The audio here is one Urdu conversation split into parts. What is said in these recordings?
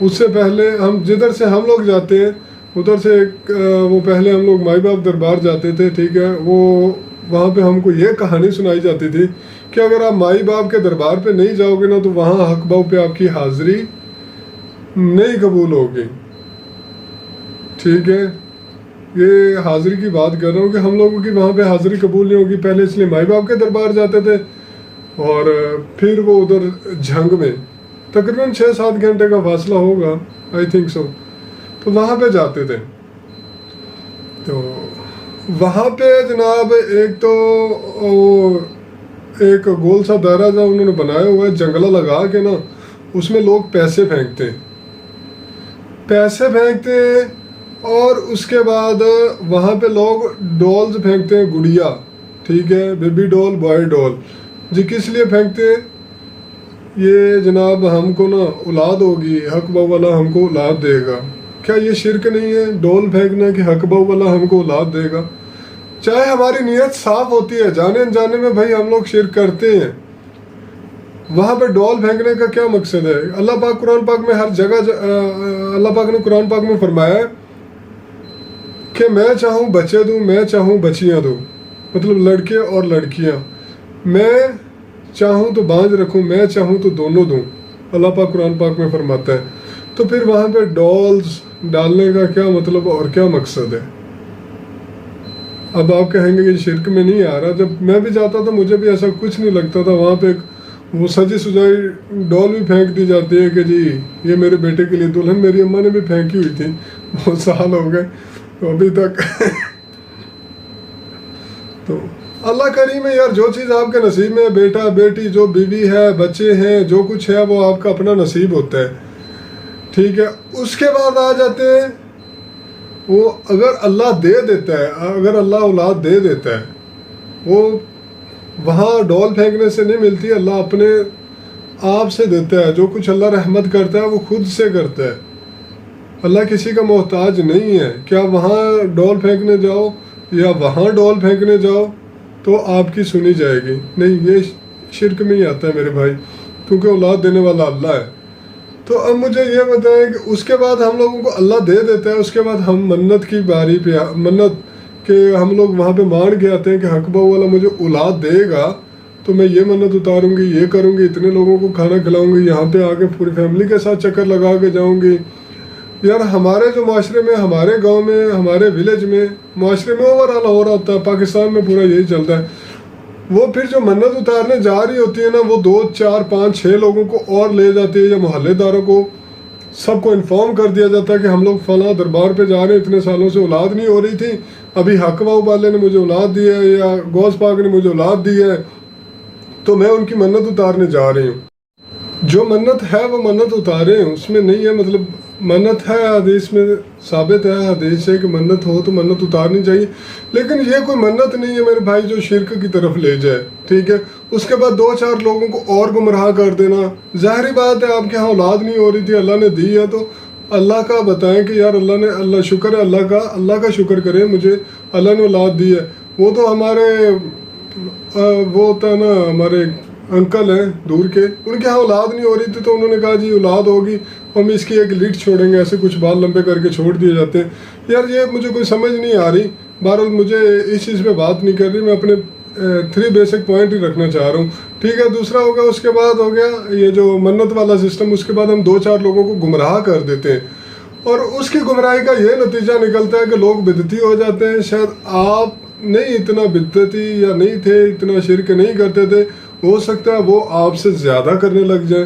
اس سے پہلے ہم جدھر سے ہم لوگ جاتے ہیں ادھر سے ایک وہ پہلے ہم لوگ مائی باپ دربار جاتے تھے، ٹھیک ہے، وہ وہاں پہ ہم کو یہ کہانی سنائی جاتی تھی کہ اگر آپ مائی باپ کے دربار پہ نہیں جاؤ گے نا تو وہاں حق باؤ پہ آپ کی حاضری نہیں قبول ہوگی، ٹھیک ہے۔ یہ حاضری کی بات کر رہا ہوں کہ ہم لوگوں کی وہاں پہ حاضری قبول نہیں ہوگی، پہلے اس لیے مائی باپ کے دربار جاتے تھے اور پھر وہ ادھر جھنگ میں تقریباً 6-7 گھنٹے کا فاصلہ ہوگا، آئی تھنک سو، تو وہاں پہ جاتے تھے۔ تو وہاں پہ جناب ایک تو ایک گول سا دائرہ جا انہوں نے بنایا ہوا ہے، جنگلہ لگا کے نا اس میں لوگ پیسے پھینکتے ہیں اور اس کے بعد وہاں پہ لوگ ڈولز پھینکتے ہیں، گڑیا، ٹھیک ہے، بیبی ڈول، بوائے ڈول، جی کس لیے پھینکتے ہیں؟ یہ جناب ہم کو نا اولاد ہوگی، حق باؤ والا ہم کو اولاد دے گا۔ کیا یہ شرک نہیں ہے ڈول پھینکنا کہ حق باؤ والا ہم کو اولاد دے گا؟ چاہے ہماری نیت صاف ہوتی ہے، جانے انجانے میں بھائی ہم لوگ شرک کرتے ہیں۔ وہاں پہ ڈول پھینکنے کا کیا مقصد ہے؟ اللہ پاک قرآن پاک میں ہر جگہ اللہ پاک نے قرآن پاک میں فرمایا ہے کہ میں چاہوں بچے دوں، میں چاہوں بچیاں دوں، مطلب لڑکے اور لڑکیاں، میں چاہوں تو بانجھ رکھوں، میں چاہوں تو دونوں دوں، اللہ پاک قرآن پاک میں فرماتا ہے۔ تو پھر وہاں پہ ڈولز ڈالنے کا کیا مطلب اور کیا مقصد ہے؟ اب آپ کہیں گے کہ شرک میں نہیں آ رہا، جب میں بھی جاتا تھا مجھے بھی ایسا کچھ نہیں لگتا تھا، وہاں پہ وہ سجی سجائی ڈول بھی پھینک دی جاتی ہے کہ جی یہ میرے بیٹے کے لیے دلہن، میری اماں نے بھی پھینکی ہوئی تھی، بہت سال ہو گئے ابھی تک۔ تو اللہ کریم ہے یار، جو چیز آپ کے نصیب میں ہے، بیٹا بیٹی، جو بیوی ہے، بچے ہیں، جو کچھ ہے وہ آپ کا اپنا نصیب ہوتا ہے، ٹھیک ہے۔ اس کے بعد آ جاتے ہیں وہ اگر اللہ دے دیتا ہے، اگر اللہ اولاد دے دیتا ہے، وہ وہاں ڈول پھینکنے سے نہیں ملتی، اللہ اپنے آپ سے دیتا ہے۔ جو کچھ اللہ رحمت کرتا ہے وہ خود سے کرتا ہے، اللہ کسی کا محتاج نہیں ہے۔ کیا وہاں ڈول پھینکنے جاؤ یا وہاں ڈول پھینکنے جاؤ تو آپ کی سنی جائے گی؟ نہیں، یہ شرک میں ہی آتا ہے میرے بھائی، کیونکہ اولاد دینے والا اللہ ہے۔ تو اب مجھے یہ بتائیں کہ اس کے بعد ہم لوگوں کو اللہ دے دیتا ہے، اس کے بعد ہم منت کی باری پہ منت کہ ہم لوگ وہاں پہ مان کے آتے ہیں کہ حق باؤ والا مجھے اولاد دے گا تو میں یہ منت اتاروں گی، یہ کروں گی، اتنے لوگوں کو کھانا کھلاؤں گی، یہاں پہ آ کے پوری فیملی کے ساتھ چکر لگا کے جاؤں گی۔ یار ہمارے جو معاشرے میں، ہمارے گاؤں میں، ہمارے ولیج میں، معاشرے میں اوور آل ہو رہا ہوتا ہے، پاکستان میں پورا یہی چلتا ہے۔ وہ پھر جو منت اتارنے جا رہی ہوتی ہے نا، وہ 2 4 5 6 لوگوں کو اور لے جاتی ہے، یا محلے داروں کو سب کو انفارم کر دیا جاتا ہے کہ ہم لوگ فلاں دربار پہ جا رہے ہیں، اتنے سالوں سے اولاد نہیں ہو رہی تھی، ابھی حق باؤ والے نے مجھے اولاد دی ہے یا غوث پاک نے مجھے اولاد دی ہے، تو میں ان کی منت اتارنے جا رہی ہوں۔ جو منت ہے وہ منت اتارے ہیں، اس میں نہیں ہے مطلب منت ہے، حدیث میں ثابت ہے، حدیث ہے کہ منت ہو تو منت اتارنی چاہیے، لیکن یہ کوئی منت نہیں ہے میرے بھائی جو شرک کی طرف لے جائے، ٹھیک ہے۔ اس کے بعد 2 4 لوگوں کو اور گمراہ کر دینا، ظاہری بات ہے آپ کے ہاں اولاد نہیں ہو رہی تھی، اللہ نے دی ہے تو اللہ کا بتائیں کہ یار اللہ شکر ہے، اللہ کا شکر کریں، مجھے اللہ نے اولاد دی ہے۔ وہ تو ہمارے وہ ہوتا ہے نا، ہمارے انکل ہیں دور کے، ان کے ہاں اولاد نہیں ہو رہی تھی تو انہوں نے کہا جی اولاد ہوگی، ہم اس کی ایک لیڈ چھوڑیں گے، ایسے کچھ بال لمبے کر کے چھوڑ دیے جاتے ہیں۔ یار یہ مجھے کوئی سمجھ نہیں آ رہی، بہرحال مجھے اس چیز پہ بات نہیں کر رہی، میں اپنے 3 بیسک پوائنٹ ہی رکھنا چاہ رہا ہوں، ٹھیک ہے۔ دوسرا ہو گیا، اس کے بعد ہو گیا یہ جو منت والا سسٹم، اس کے بعد ہم 2 4 لوگوں کو گمراہ کر دیتے ہیں، اور اس کی گمراہی کا یہ نتیجہ نکلتا ہے کہ لوگ بدعتی ہو جاتے ہیں۔ شاید آپ نہیں اتنا بدعتی یا نہیں تھے، اتنا شرک نہیں کرتے تھے، ہو سکتا ہے وہ آپ سے زیادہ کرنے لگ جائیں،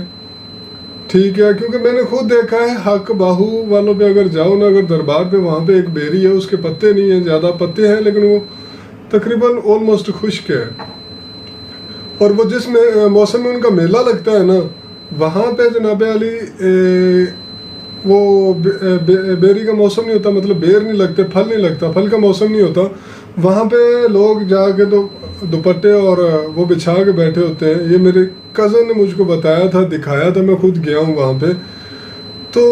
ٹھیک ہے۔ کیونکہ میں نے خود دیکھا ہے، حق باہو والوں پہ اگر جاؤ نا، اگر دربار پہ، وہاں پہ ایک بیری ہے، اس کے پتے نہیں ہیں، زیادہ پتے ہیں لیکن وہ تقریباً آلموسٹ خشک ہے، اور وہ جس میں موسم میں ان کا میلہ لگتا ہے نا، وہاں پہ جناب علی وہ بیری کا موسم نہیں ہوتا، مطلب بیر نہیں لگتے، پھل نہیں لگتا، پھل کا موسم نہیں ہوتا، وہاں پہ لوگ جا کے تو دوپٹے اور وہ بچھا کے بیٹھے ہوتے ہیں۔ یہ میرے کزن نے مجھ کو بتایا تھا، دکھایا تھا، میں خود گیا ہوں وہاں پہ، تو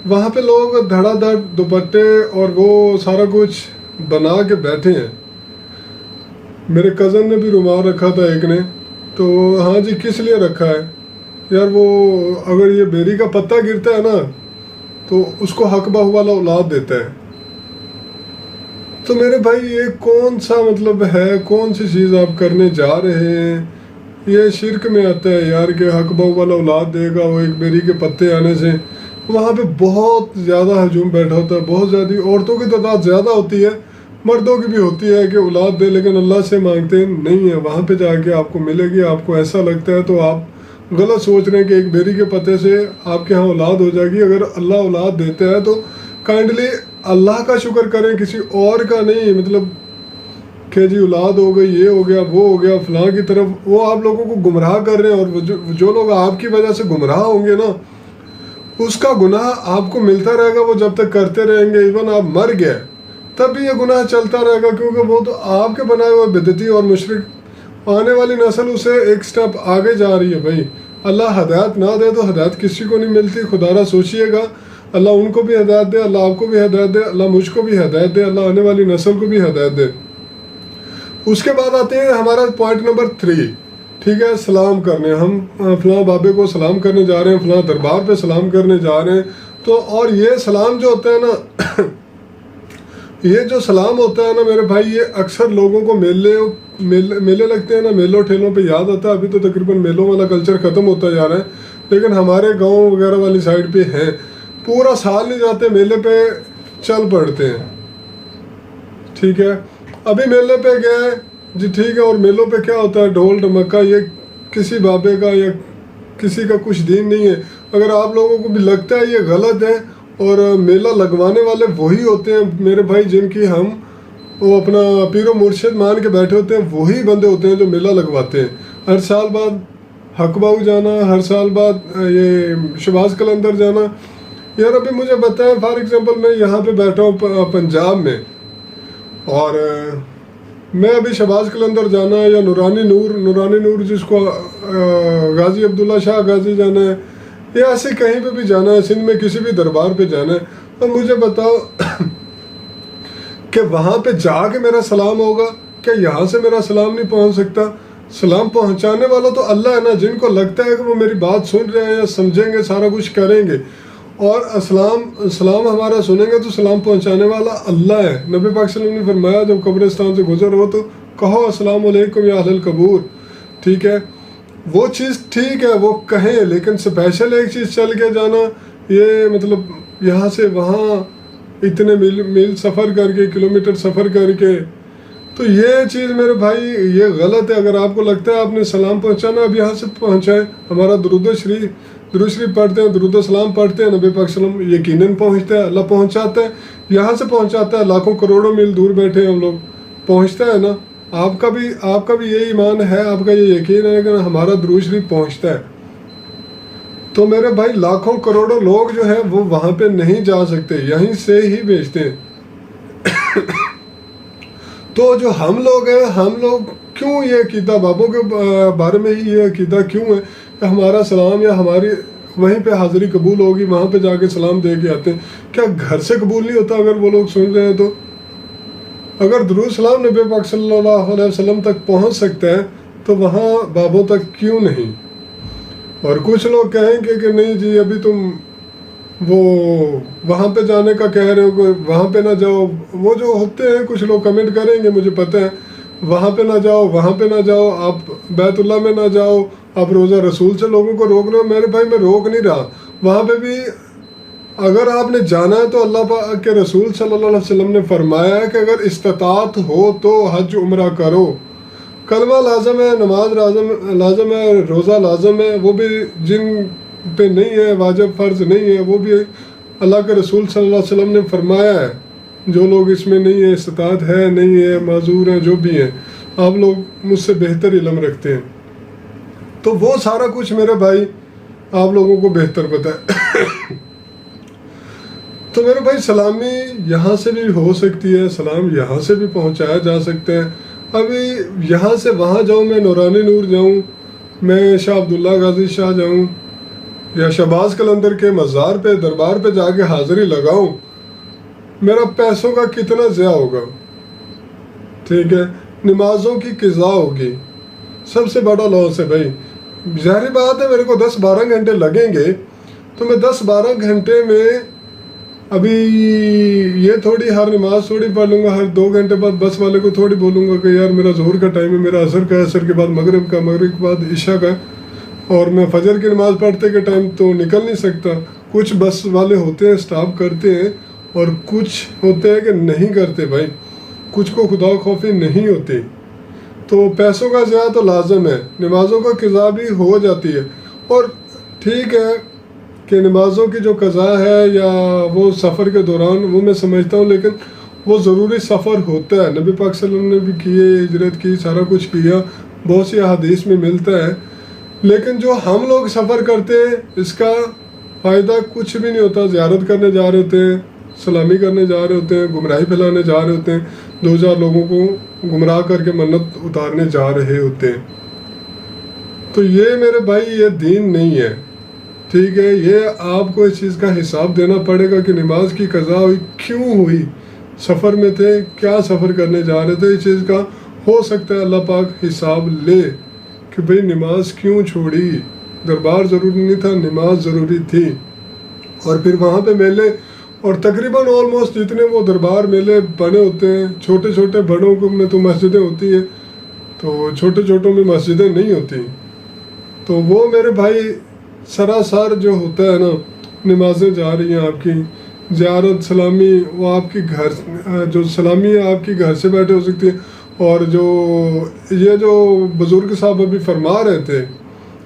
وہاں پہ لوگ دھڑا دھڑ دوپٹے اور وہ سارا کچھ بنا کے بیٹھے ہیں۔ میرے کزن نے بھی رومال رکھا تھا ایک نے، تو ہاں جی کس لیے رکھا ہے؟ یار وہ اگر یہ بیری کا پتا گرتا ہے نا تو اس کو حق بہو والا اولاد دیتا ہے. تو میرے بھائی یہ کون سا مطلب ہے، کون سی چیز آپ کرنے جا رہے ہیں؟ یہ شرک میں آتا ہے یار کہ حق بہو والا اولاد دے گا. وہ ایک بیری کے پتے آنے سے وہاں پہ بہت زیادہ ہجوم بیٹھا ہوتا ہے، بہت زیادہ عورتوں کی تعداد زیادہ ہوتی ہے، مردوں کی بھی ہوتی ہے کہ اولاد دے، لیکن اللہ سے مانگتے نہیں ہیں. وہاں پہ جا کے آپ کو ملے گی. آپ کو ایسا لگتا ہے تو آپ غلط سوچ رہے ہیں کہ ایک بیری کے پتے سے آپ کے ہاں اولاد ہو جائے گی. اگر اللہ اولاد دیتا ہے تو کائنڈلی اللہ کا شکر کریں، کسی اور کا نہیں. مطلب کہ جی اولاد ہو گئی، یہ ہو گیا، وہ ہو گیا، فلاں کی طرف وہ آپ لوگوں کو گمراہ کر رہے ہیں. اور جو لوگ آپ کی وجہ سے گمراہ ہوں گے نا، اس کا گناہ آپ کو ملتا رہے گا. وہ جب تک کرتے رہیں گے، ایون آپ مر گئے تب بھی یہ گناہ چلتا رہے گا، کیونکہ وہ تو آپ کے بنائے ہوئے بدعتی اور مشرک. آنے والی نسل اسے ایک سٹیپ آگے جا رہی ہے. بھائی اللہ ہدایت نہ دے تو ہدایت کسی کو نہیں ملتی. خدا را سوچئے گا، اللہ ان کو بھی ہدایت دے، اللہ آپ کو بھی ہدایت دے، اللہ مجھ کو بھی ہدایت دے، اللہ آنے والی نسل کو بھی ہدایت دے. اس کے بعد آتے ہیں ہمارا پوائنٹ نمبر 3. ٹھیک ہے، سلام کرنے. ہم فلاں بابے کو سلام کرنے جا رہے ہیں، فلاں دربار پہ سلام کرنے جا رہے ہیں. تو اور یہ سلام جو ہوتا ہے نا یہ جو سلام ہوتا ہے نا میرے بھائی، یہ اکثر لوگوں کو میلے لگتے ہیں نا، میلوں ٹھیلوں پہ یاد آتا ہے. ابھی تو تقریباً میلوں والا کلچر ختم ہوتا جا رہا ہے، لیکن ہمارے گاؤں وغیرہ والی سائڈ پہ ہیں. پورا سال نہیں جاتے، میلے پہ چل پڑتے ہیں. ٹھیک ہے، ابھی میلے پہ گئے جی، ٹھیک ہے. اور میلوں پہ کیا ہوتا ہے؟ ڈھول ڈھمکا. یہ کسی بابے کا یا کسی کا کچھ دین نہیں ہے. اگر آپ لوگوں کو بھی لگتا ہے یہ غلط ہے، اور میلہ لگوانے والے وہی ہوتے ہیں میرے بھائی جن کی ہم وہ اپنا پیر و مرشد مان کے بیٹھے ہوتے ہیں. وہی بندے ہوتے ہیں جو میلہ لگواتے ہیں. ہر سال بعد حق باؤ جانا، ہر سال بعد یہ شہباز قلندر جانا. یار ابھی مجھے بتائیں، فار ایگزامپل میں یہاں پہ بیٹھا ہوں پنجاب میں، اور میں ابھی شہباز قلندر جانا ہے، یا نورانی نور جس کو غازی عبداللہ شاہ غازی جانا ہے، یا ایسے کہیں پہ بھی جانا ہے، سندھ میں کسی بھی دربار پہ جانا ہے. تو مجھے بتاؤ کہ وہاں پہ جا کے میرا سلام ہوگا؟ کیا یہاں سے میرا سلام نہیں پہنچ سکتا؟ سلام پہنچانے والا تو اللہ ہے نا. جن کو لگتا ہے کہ وہ میری بات سن رہے ہیں یا سمجھیں گے، سارا کچھ کریں گے، اور سلام ہمارا سنیں گے، تو سلام پہنچانے والا اللہ ہے. نبی پاک صلی اللہ علیہ وسلم نے فرمایا جب قبرستان سے گزر ہو تو کہو السلام علیکم یا اہل القبور. ٹھیک ہے، وہ چیز ٹھیک ہے وہ کہیں، لیکن اسپیشل ایک چیز چل کے جانا، یہ مطلب یہاں سے وہاں اتنے میل سفر کر کے، کلومیٹر سفر کر کے، تو یہ چیز میرے بھائی یہ غلط ہے. اگر آپ کو لگتا ہے آپ نے سلام پہنچانا، اب یہاں سے پہنچائیں. ہمارا درود شریف پڑھتے ہیں، درود و سلام پڑھتے ہیں، نبی پاک صلی اللہ علیہ وسلم یقیناً پہنچتا ہے، اللہ پہنچاتا ہے، یہاں سے پہنچاتا ہے. لاکھوں کروڑوں میل دور بیٹھے ہیں ہم لوگ، پہنچتا ہے نا. آپ کا بھی یہی ایمان ہے، آپ کا یہ یقین ہے کہ ہمارا درود شریف پہنچتا ہے. تو میرے بھائی لاکھوں کروڑوں لوگ جو ہیں وہ وہاں پہ نہیں جا سکتے، یہیں سے ہی بھیجتے ہیں. تو جو ہم لوگ ہیں، ہم لوگ کیوں یہ عقیدہ بابوں کے بارے میں ہی یہ عقیدہ کیوں ہے کہ ہمارا سلام یا ہماری وہیں پہ حاضری قبول ہوگی، وہاں پہ جا کے سلام دے کے آتے ہیں؟ کیا گھر سے قبول نہیں ہوتا اگر وہ لوگ سن رہے ہیں تو؟ اگر درود سلام نبی پاک صلی اللہ علیہ وسلم تک پہنچ سکتا ہے تو وہاں بابوں تک کیوں نہیں؟ اور کچھ لوگ کہیں گے کہ نہیں جی ابھی تم وہ وہاں پہ جانے کا کہہ رہے ہو کہ وہاں پہ نہ جاؤ. وہ جو ہوتے ہیں کچھ لوگ کمنٹ کریں گے، مجھے پتہ ہے، وہاں پہ نہ جاؤ، وہاں پہ نہ جاؤ، آپ بیت اللہ میں نہ جاؤ، آپ روزہ رسول سے لوگوں کو روک رہے ہو. میرے بھائی میں روک نہیں رہا. وہاں پہ بھی اگر آپ نے جانا ہے تو اللہ پاک کے رسول صلی اللہ علیہ وسلم نے فرمایا ہے کہ اگر استطاعت ہو تو حج عمرہ کرو. کلمہ لازم ہے، نماز لازم ہے، روزہ لازم ہے. وہ بھی جن پہ نہیں ہے، واجب فرض نہیں ہے، وہ بھی اللہ کے رسول صلی اللہ علیہ وسلم نے فرمایا ہے. جو لوگ اس میں نہیں ہے، استطاعت ہے نہیں ہے، معذور ہیں، جو بھی ہیں، آپ لوگ مجھ سے بہتر علم رکھتے ہیں، تو وہ سارا کچھ میرے بھائی آپ لوگوں کو بہتر پتہ ہے. تو میرے بھائی سلامی یہاں سے بھی ہو سکتی ہے، سلام یہاں سے بھی پہنچایا جا سکتا ہے. ابھی یہاں سے وہاں جاؤں، میں نورانی نور جاؤں، میں شاہ عبداللہ غازی شاہ جاؤں، یا شہباز قلندر کے مزار پہ دربار پہ جا کے حاضری لگاؤں، میرا پیسوں کا کتنا ضیاع ہوگا. ٹھیک ہے، نمازوں کی قضا ہوگی، سب سے بڑا لاس ہے بھائی. ظاہری بات ہے میرے کو 10-12 گھنٹے لگیں گے، تو میں 10-12 گھنٹے میں ابھی یہ تھوڑی ہر نماز تھوڑی پڑھ لوں گا، ہر 2 گھنٹے بعد بس والے کو تھوڑی بولوں گا کہ یار میرا ظہر کا ٹائم ہے، میرا عصر کا ہے، عصر کے بعد مغرب کا، مغرب کے بعد عشاء کا، اور میں فجر کی نماز پڑھتے کے ٹائم تو نکل نہیں سکتا۔ کچھ بس والے ہوتے ہیں سٹاپ کرتے ہیں، اور کچھ ہوتے ہیں کہ نہیں کرتے بھائی، کچھ کو خدا خوفی نہیں ہوتی۔ تو پیسوں کا ضیاع تو لازم ہے، نمازوں کا قضا بھی ہو جاتی ہے، اور ٹھیک ہے کہ نمازوں کی جو قضا ہے یا وہ سفر کے دوران وہ میں سمجھتا ہوں، لیکن وہ ضروری سفر ہوتا ہے، نبی پاک صلی اللہ علیہ وسلم نے بھی کیے، ہجرت کی، سارا کچھ کیا، بہت سی احادیث میں ملتا ہے۔ لیکن جو ہم لوگ سفر کرتے ہیں اس کا فائدہ کچھ بھی نہیں ہوتا، زیارت کرنے جا رہے ہوتے ہیں، سلامی کرنے جا رہے ہوتے ہیں، گمراہی پھیلانے جا رہے ہوتے ہیں، 2000 لوگوں کو گمراہ کر کے منت اتارنے جا رہے ہوتے ہیں۔ تو یہ میرے بھائی یہ دین نہیں ہے، ٹھیک ہے؟ یہ آپ کو اس چیز کا حساب دینا پڑے گا کہ نماز کی قضا ہوئی کیوں ہوئی، سفر میں تھے، کیا سفر کرنے جا رہے تھے، اس چیز کا ہو سکتا ہے اللہ پاک حساب لے کہ بھئی نماز کیوں چھوڑی، دربار ضروری نہیں تھا، نماز ضروری تھی۔ اور پھر وہاں پہ میلے، اور تقریباً آلموسٹ جتنے وہ دربار میلے بنے ہوتے ہیں، چھوٹے چھوٹے بڑوں میں تو مسجدیں ہوتی ہیں، تو چھوٹے چھوٹوں میں مسجدیں نہیں ہوتی، تو وہ میرے بھائی سراسر جو ہوتا ہے نا، نمازیں جا رہی ہیں آپ کی، زیارت سلامی وہ آپ کی گھر، جو سلامی ہے آپ کی گھر سے بیٹھے ہو سکتی ہے، اور جو بزرگ صاحب ابھی فرما رہے تھے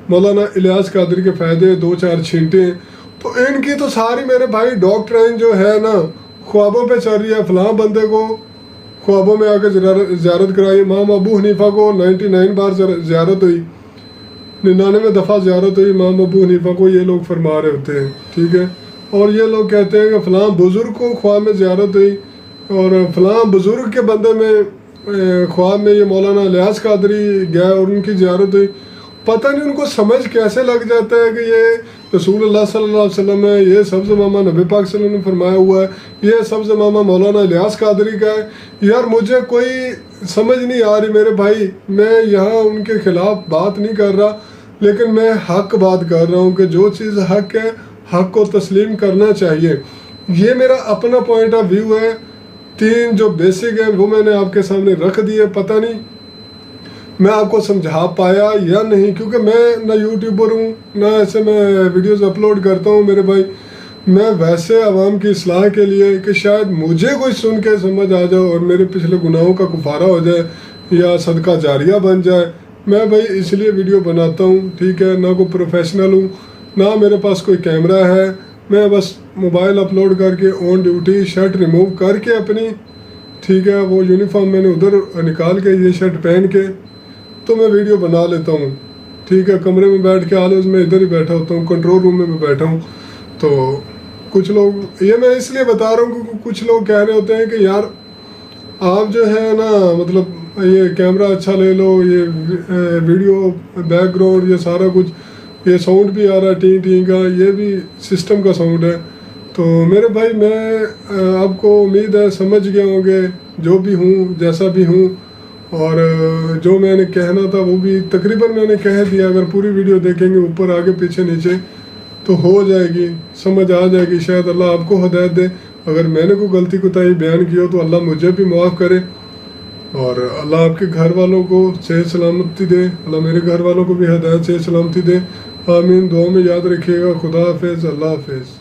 مولانا الیاس قادری کے فائدے 2-4 چھینٹے ہیں، تو ان کی تو ساری میرے بھائی ڈاکٹرین جو ہے نا خوابوں پہ چل رہی ہے۔ فلاں بندے کو خوابوں میں آ کے زیارت کرائی، امام ابو حنیفہ کو 99 بار زیارت ہوئی، 99 دفعہ زیارت ہوئی امام ابو حنیفہ کو، یہ لوگ فرما رہے ہوتے ہیں، ٹھیک ہے؟ اور یہ لوگ کہتے ہیں کہ فلاں بزرگ کو خواب میں زیارت ہوئی، اور فلاں بزرگ کے بندے میں خواب میں یہ مولانا الیاس قادری گئے اور ان کی زیارت ہوئی۔ پتہ نہیں ان کو سمجھ کیسے لگ جاتا ہے کہ یہ رسول اللہ صلی اللہ علیہ وسلم ہے، یہ سبز امامہ نبی پاک صلی اللہ علیہ وسلم نے فرمایا ہوا ہے، یہ سبز امامہ مولانا الیاس قادری کا ہے۔ یار مجھے کوئی سمجھ نہیں آ رہی میرے بھائی، میں یہاں ان کے خلاف بات نہیں کر رہا، لیکن میں حق بات کر رہا ہوں کہ جو چیز حق ہے حق کو تسلیم کرنا چاہیے۔ یہ میرا اپنا پوائنٹ آف ویو ہے، 3 جو بیسک ہیں وہ میں نے آپ کے سامنے رکھ دیے۔ پتہ نہیں میں آپ کو سمجھا پایا یا نہیں، کیونکہ میں نہ یوٹیوبر ہوں، نہ ایسے میں ویڈیوز اپلوڈ کرتا ہوں میرے بھائی، میں ویسے عوام کی اصلاح کے لیے کہ شاید مجھے کوئی سن کے سمجھ آ جائے اور میرے پچھلے گناہوں کا کفارہ ہو جائے یا صدقہ جاریہ بن جائے، میں بھائی اس لیے ویڈیو بناتا ہوں، ٹھیک ہے؟ نہ کوئی پروفیشنل ہوں، نہ میرے پاس کوئی کیمرہ ہے، میں بس موبائل اپلوڈ کر کے آن ڈیوٹی شرٹ ریموو کر کے اپنی، ٹھیک ہے، وہ یونیفارم میں نے ادھر نکال کے یہ شرٹ پہن کے تو میں ویڈیو بنا لیتا ہوں، ٹھیک ہے؟ کمرے میں بیٹھ کے آلوز میں ادھر ہی بیٹھا ہوتا ہوں، کنٹرول روم میں بیٹھا ہوں۔ تو کچھ لوگ، یہ میں اس لیے بتا رہا ہوں کیونکہ کچھ لوگ کہہ رہے ہوتے ہیں کہ یار آپ جو ہے نا مطلب یہ کیمرہ اچھا لے لو، یہ ویڈیو بیک گراؤنڈ، یہ سارا کچھ، یہ ساؤنڈ بھی آ رہا ہے ٹیں ٹیں کا، یہ بھی سسٹم کا ساؤنڈ ہے۔ تو میرے بھائی میں آپ کو امید ہے سمجھ گئے ہوں گے، جو بھی ہوں جیسا بھی ہوں، اور جو میں نے کہنا تھا وہ بھی تقریباً میں نے کہہ دیا۔ اگر پوری ویڈیو دیکھیں گے اوپر آگے پیچھے نیچے تو ہو جائے گی، سمجھ آ جائے گی، شاید اللہ آپ کو ہدایت دے۔ اگر میں نے کوئی غلطی کوتاہی بیان کی ہو تو اللہ مجھے بھی معاف کرے، اور اللہ آپ کے گھر والوں کو صحت سلامتی دے، اللہ میرے گھر والوں کو بھی ہدایت صحت سلامتی دے، آمین۔ دعاؤں میں یاد رکھیے گا۔ خدا حافظ، اللہ حافظ۔